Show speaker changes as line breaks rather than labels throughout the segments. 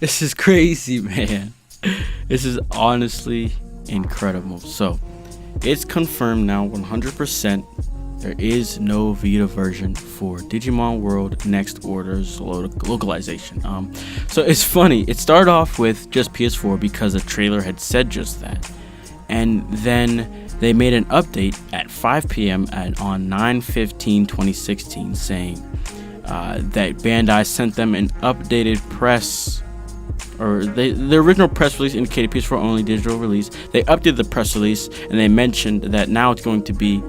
This is crazy, man. This is honestly incredible. So, it's confirmed now 100%. There is no Vita version for Digimon World Next Order's localization. So it's funny. It started off with just PS4 because the trailer had said just that, and then they made an update at 5 p.m. on 9/15/2016 saying that Bandai sent them an updated press, or the original press release indicated PS4 only digital release. They updated the press release and they mentioned that now it's going to be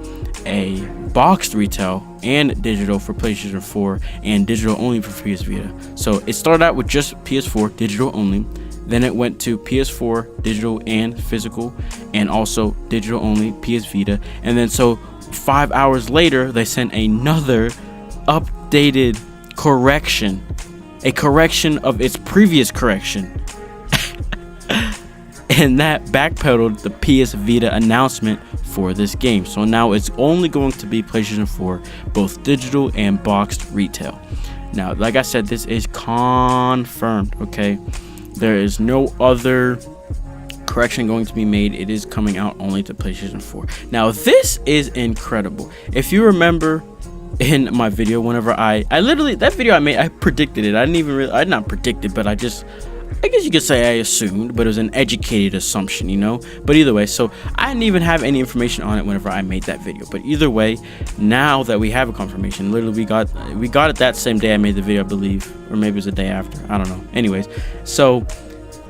a boxed retail and digital for PlayStation 4 and digital only for PS Vita. So it started out with just PS4 digital only, then it went to PS4 digital and physical, and also digital only PS Vita, and then so 5 hours later they sent another updated correction, a correction of its previous correction. And that backpedaled the PS Vita announcement for this game. So now it's only going to be PlayStation 4, both digital and boxed retail. Now, like I said, this is confirmed, okay? There is no other correction going to be made. It is coming out only to PlayStation 4. Now, this is incredible. If you remember in my video, whenever I literally, that video I made, I predicted it. I did not predict it, but I guess you could say I assumed, but it was an educated assumption, you know? But either way, so I didn't even have any information on it whenever I made that video. But either way, now that we have a confirmation, literally we got it that same day I made the video, I believe, or maybe it was the day after, I don't know. Anyways, so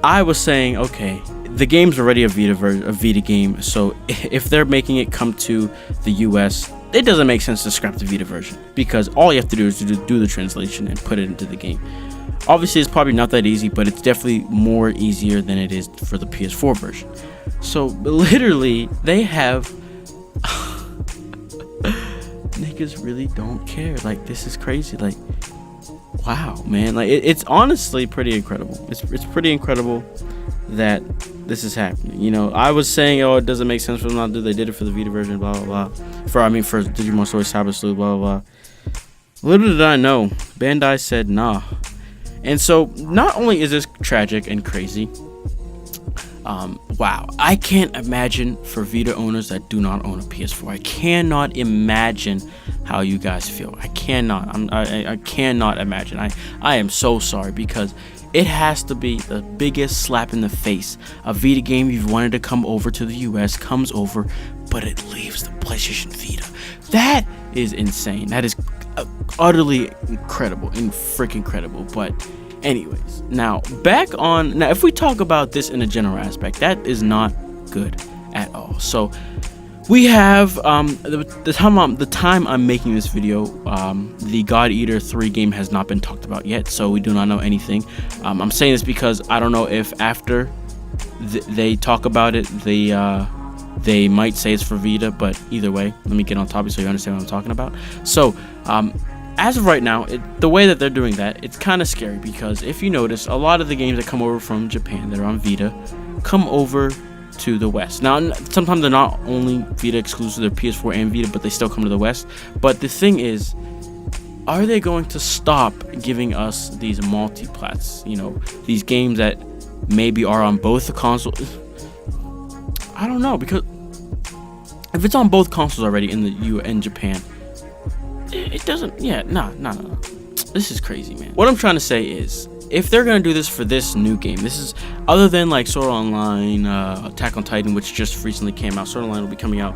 I was saying, okay, the game's already a Vita game, so if they're making it come to the US, it doesn't make sense to scrap the Vita version, because all you have to do is do the translation and put it into the game. Obviously, it's probably not that easy, but it's definitely more easier than it is for the PS4 version. So literally, they have niggas really don't care. Like, this is crazy. Like, wow, man. Like, it's honestly pretty incredible. It's pretty incredible that this is happening. You know, I was saying, oh, it doesn't make sense for them not to do. They did it for the Vita version, blah blah blah. For Digimon Story Cyber Sleuth, blah blah blah. Little did I know, Bandai said nah. And so, not only is this tragic and crazy, wow, I can't imagine for Vita owners that do not own a PS4. I cannot imagine how you guys feel. I cannot. I cannot imagine. I am so sorry, because it has to be the biggest slap in the face. A Vita game you've wanted to come over to the US comes over, but it leaves the PlayStation Vita. That is insane. That is utterly incredible and freaking incredible. But anyways, now if we talk about this in a general aspect, that is not good at all. So we have the time I'm making this video, the God Eater 3 game has not been talked about yet, so we do not know anything. I'm saying this because I don't know if after they talk about it, they might say it's for Vita, but either way, let me get on topic so you understand what I'm talking about. So, as of right now, the way that they're doing that, it's kind of scary, because if you notice, a lot of the games that come over from Japan that are on Vita come over to the West. Now, sometimes they're not only Vita exclusive, they're PS4 and Vita, but they still come to the West. But the thing is, are they going to stop giving us these multi-plats? You know, these games that maybe are on both the consoles. I don't know, because if it's on both consoles already in Japan, it doesn't. Yeah, no. This is crazy, man. What I'm trying to say is, if they're gonna do this for this new game, this is other than like Sword Online, Attack on Titan, which just recently came out. Sword Online will be coming out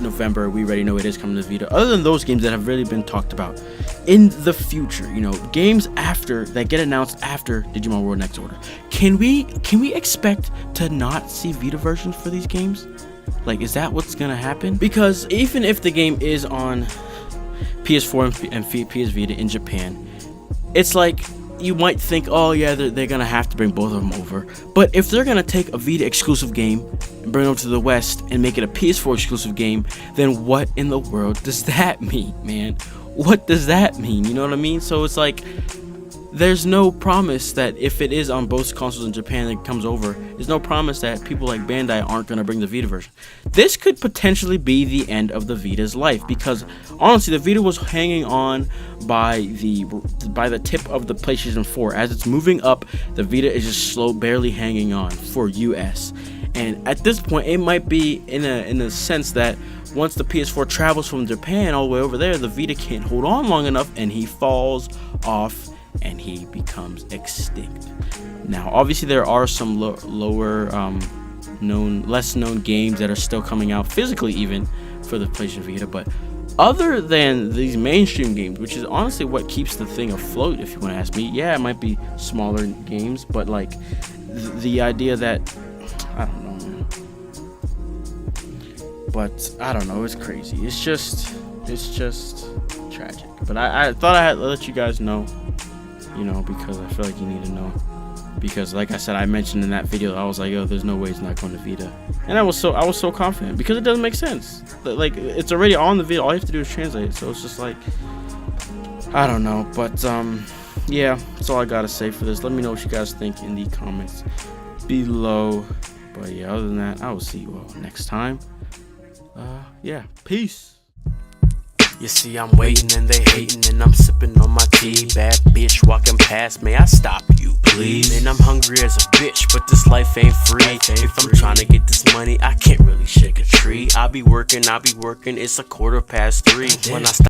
November. We already know it is coming to Vita. Other than those games that have really been talked about in the future, you know, games after that get announced after Digimon World Next Order, can we expect to not see Vita versions for these games? Like, is that what's gonna happen? Because even if the game is on PS4 and PS Vita in Japan, it's like, you might think, oh yeah, they're gonna have to bring both of them over. But if they're gonna take a Vita exclusive game and bring it over to the West and make it a PS4 exclusive game, then what in the world does that mean, man? What does that mean? You know what I mean? So it's like, there's no promise that if it is on both consoles in Japan that comes over, there's no promise that people like Bandai aren't going to bring the Vita version. This could potentially be the end of the Vita's life, because honestly, the Vita was hanging on by the tip of the PlayStation 4. As it's moving up, the Vita is just barely hanging on for US. And at this point, it might be in a sense that once the PS4 travels from Japan all the way over there, the Vita can't hold on long enough, and he falls off and he becomes extinct. Now, obviously, there are some less known games that are still coming out physically, even for the PlayStation Vita. But other than these mainstream games, which is honestly what keeps the thing afloat, if you want to ask me, yeah, it might be smaller games, but like the idea that I don't know, man. But I don't know, it's crazy. It's just tragic. But I thought I had to let you guys know. Because I feel like you need to know. Because like I said, I mentioned in that video, I was like, yo, there's no way it's not going to Vita. And I was so confident, because it doesn't make sense. Like, it's already on the Vita. All you have to do is translate it. So it's just like, I don't know. But yeah, that's all I gotta say for this. Let me know what you guys think in the comments below. But yeah, other than that, I will see you all next time. Yeah, peace.
You see, I'm waiting and they hating, and I'm sipping on my tea. Bad bitch walking past, may I stop you, please? Man, I'm hungry as a bitch, but this life ain't free. If I'm trying to get this money, I can't really shake a tree. I be working, it's a 3:15. When I stop